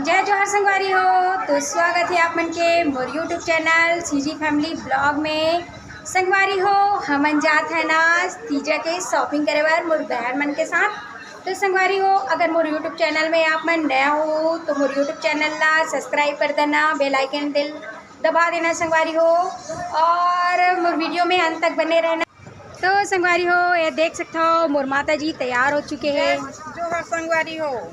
जय जोहर संगवारी हो। तो स्वागत है आप मन के मोर YouTube channel CG family blog में। संगवारी हो हमन जात है ना तीजा के शॉपिंग करे बर मोर बहन मन के साथ। तो संगवारी हो अगर मोर यूट्यूब चैनल में आप मन नया हो तो मोर यूट्यूब चैनल ला सब्सक्राइब कर देना, बेल आइकन दिल दबा देना संगवारी हो, और मोर वीडियो में अंत तक बने रहना। तो संगवारी हो ये देख सकते हो मोर माता जी तैयार हो चुके हैं। जोहर संगवारी हो।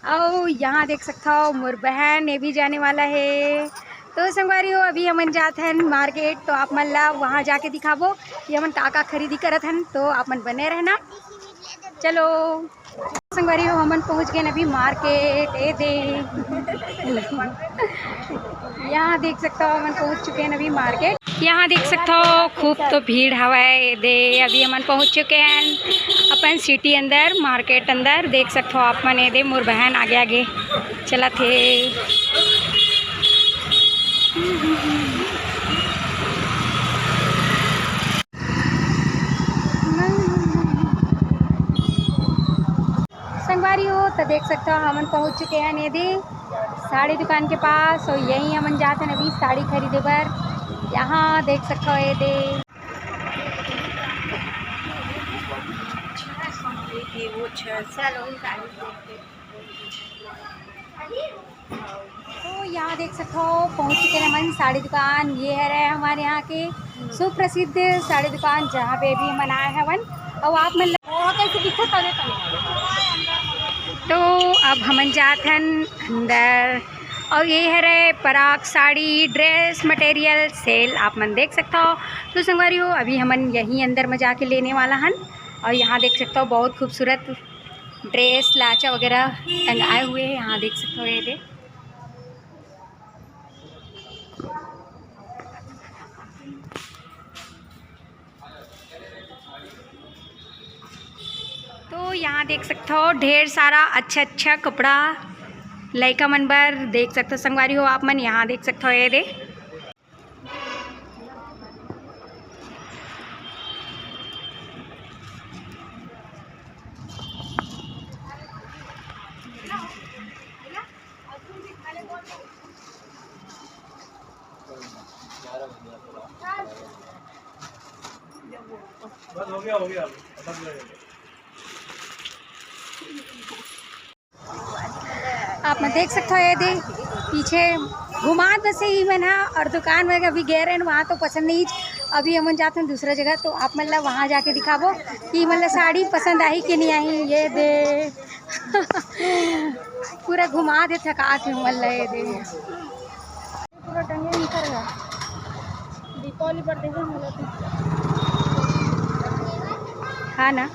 और यहाँ देख सकता हो मोर बहन ये भी जाने वाला है। तो संगवारी हो अभी हमन जात हन मार्केट, तो आप मन ला वहाँ जाके दिखाबो कि हमन का खरीदी करत हन, तो आप मन बने रहना। चलो संगवारी हो हमन पहुँच गए अभी मार्केट। ए दे यहाँ देख सकता हो हमन पहुँच चुके हैं अभी मार्केट। यहाँ देख सकते हो खूब तो भीड़ हवाए दे। अभी हमन पहुँच चुके हैं अपन सिटी अंदर, मार्केट अंदर। देख सकते हो आप मन ये दे मोर बहन आगे आगे चला थे। संगवारी हो तो देख सकते हो हमन पहुँच चुके हैं ये दे साड़ी दुकान के पास, और यहीं हमन जाते हैं अभी साड़ी खरीदे बर। यहाँ देख सकते हो ये दे तो यहाँ देख सकते हो पहुँच चुके हैं हमन साड़ी दुकान। ये है रहे हमारे यहाँ के सुप्रसिद्ध साड़ी दुकान जहाँ पे भी हम आए हैं वन। और आप मन कैसे दिखत तले तो अब हमन जात हन अंदर, और ये है रहे पराग साड़ी ड्रेस मटेरियल सेल आप मन देख सकते हो। तो संगवारी हो अभी हमन यहीं अंदर में जाके लेने वाला हन। और यहाँ देख सकते हो बहुत खूबसूरत ड्रेस लाचा वगैरह टंगाए हुए हैं। यहाँ देख सकते हो ये दे। तो यहाँ देख सकते हो ढेर सारा अच्छा अच्छा कपड़ा लइका मन बर देख सकते हो संगवारी हो आप मन। यहाँ देख सकते हो ये दे। हो गया आप मैं देख सकते हो ये दे पीछे घुमा दसे ही मैंने, और दुकान में अभी गए रहे वहाँ तो पसंद नहीं। अभी हम जाते हैं दूसरा जगह, तो आप मतलब वहाँ जाके दिखाबो कि मतलब साड़ी पसंद आई कि नहीं आई। ये दे पूरा घुमा दे थका थे मतलब ये दे पूरा टंगे निकल गया। दीपावली पर देखो हाँ ना,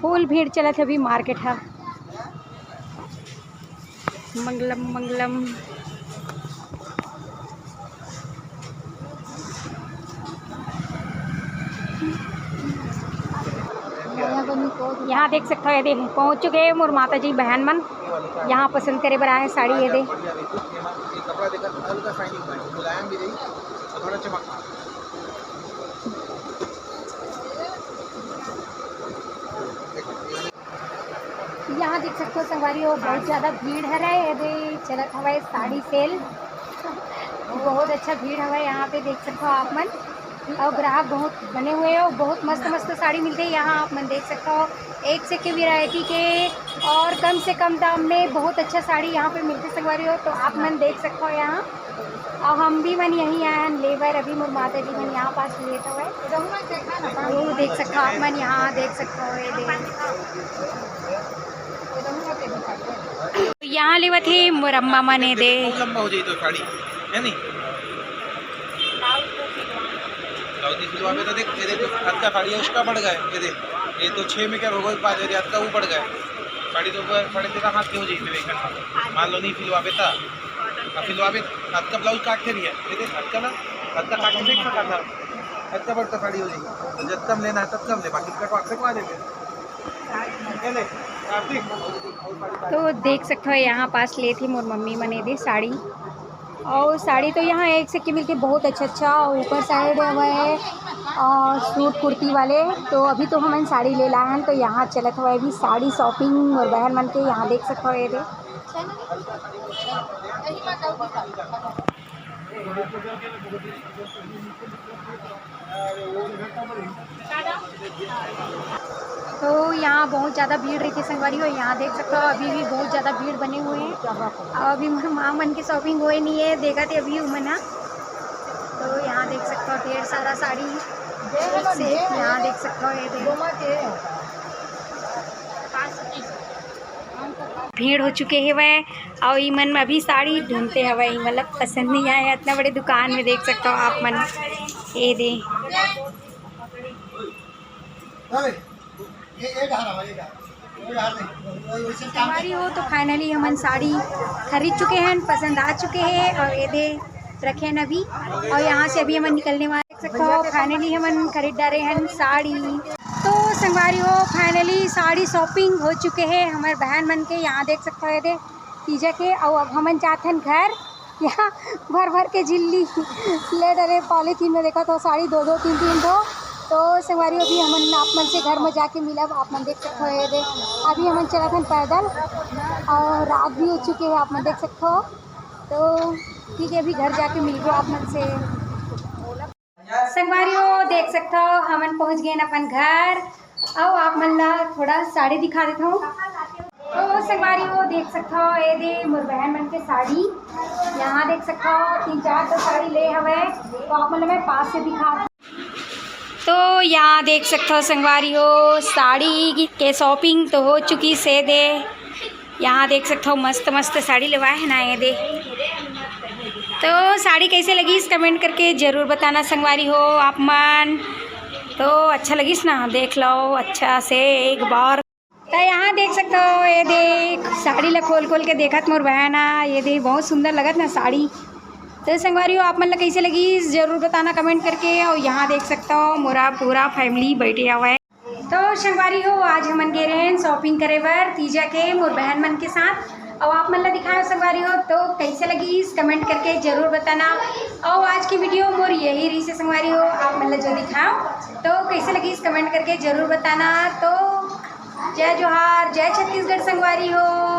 फुल भीड़ चलत अभी मार्केट है। मंगलम मंगलम। यहाँ देख सकते हो ये दे पहुँच चुके हैं मोर माता जी बहन मन। यहाँ पसंद करे बर आए साड़ी ये दे। यहाँ देख सकते हो संगवारी हो बहुत ज़्यादा भीड़ है रहे ये चलत हवाए साड़ी सेल। बहुत अच्छा भीड़ हवाए यहाँ पे देख सकते हो आप मन। और ग्राहक बहुत बने हुए हो, बहुत मस्त मस्त साड़ी मिलती है यहाँ आप मन देख सकते हो। एक से के वैरायटी के और कम से कम दाम में बहुत अच्छा साड़ी यहाँ पे मिलती संगवारी हो। तो आप मन देख सकते हो यहाँ। और हम भी मन यहीं आए हैं लेबर। अभी मोर माता जी मन यहाँ पास लिए तो है, वो देख सकते हो आप मन। यहाँ देख सकते हो ये दे यहाँ लेवा थे मोर अम्मा मन दे। लंबा हो जाए तो साड़ी है नहीं सिलवा में तो देख ये जो हाथ का साड़ी है उसका बढ़ गया ये देख। ये तो 6 मीटर हो गए 5 हाथ का वो बढ़ गया साड़ी तो 13.5 हाथ की हो जाए। मान लो नहीं फिलवावे था फिलवावे हाथ का ब्लाउज काट के भी है ये देख। हाथ का ना हाथ का काट के देख सकता था हाथ का बढ़ता साड़ी हो जाएगी। जब कम लेना है तब कम ले, बाकी कटवा देते। तो देख सकते हो यहाँ पास ले थी मोर मम्मी मने दी साड़ी। और साड़ी तो यहाँ एक से की मिलती बहुत अच्छा ऊपर साइड है और सूट कुर्ती वाले। तो अभी तो हम साड़ी ले लाए हैं, तो यहाँ चलत हुआ अभी साड़ी शॉपिंग और बहन मन के यहाँ देख सकते हो ये तो यहाँ बहुत ज़्यादा भीड़ रही थी संगवारी हो। यहाँ देख सकते हो अभी भी बहुत ज़्यादा भीड़ बने हुए हैं। और अभी माँ मन की शॉपिंग हुई नहीं है, देखा थे अभी मना। तो यहाँ देख सकते हो ढेर सारा साड़ी से, यहाँ देख सकते हो ये भीड़ हो चुके हैं वह। और मन में अभी साड़ी ढूंढते हैं वही, मतलब पसंद नहीं आया इतना बड़े दुकान में। देख सकते हो आप मन ये दे हमारी हो। तो फाइनली हम साड़ी खरीद चुके हैं, पसंद आ चुके हैं और ये दे रखे हैं अभी। और यहाँ से अभी हम निकलने वाले, देख सकते हो फाइनली हम खरीद रहे हैं साड़ी। तो संगवारी हो फाइनली साड़ी शॉपिंग हो चुके हैं हमारे बहन मन के। यहाँ देख सकते हो ये दे तीजा के। और अब हम चाहते हैं घर, यहाँ भर भर के झिल्ली ले डरे पॉलीथीन में। देखा तो साड़ी 2-2 3-3 दो। तो संगवारी अभी हम आप मन से घर में जाके मिला। आप मन देख सकते हो ये दे अभी हम चला था पैदल और रात भी हो चुके हैं, आप मन देख सकते हो। तो ठीक है, अभी घर जाके मिल गए आप मन से। संगवारी हो देख सकते हो हम पहुँच गए अपन घर। और आप मन ला थोड़ा साड़ी दिखा देता हूँ। तो संगवारी हो देख सकते हो ये दे मोर बहन मन के साड़ी। यहाँ देख सकते हो 3-4 तो साड़ी ले हवे। तो आप मन मैं पास से दिखा। तो यहाँ देख सकते हो संगवारी हो साड़ी के शॉपिंग तो हो चुकी से दे। यहाँ देख सकते हो मस्त मस्त साड़ी लेवाए है ना ये दे। तो साड़ी कैसे लगी इस कमेंट करके ज़रूर बताना संगवारी हो आप मन। तो अच्छा लगिस ना, देख लो अच्छा से एक बार। तो यहाँ देख सकते हो ये देख साड़ी ला खोल खोल के देखत मोर बहना। ये देख बहुत सुंदर लगत ना साड़ी। तो संगवारी हो आप मन ला कैसे लगी ज़रूर बताना कमेंट करके। और यहाँ देख सकते हो मोरा पूरा फैमिली बैठे हुआ है। तो संगवारी हो आज हम गए रहे शॉपिंग करे बर तीजा के मोर बहन मन के साथ। और आप मन ला दिखाओ संगवारी हो तो कैसे लगी इस कमेंट करके ज़रूर बताना। और आज की वीडियो मोर यही रही से संगवारी हो, आप मन ला जो दिखाओ तो कैसे लगी इस कमेंट करके ज़रूर बताना। तो जय जोहार, जय छत्तीसगढ़ संगवारी हो।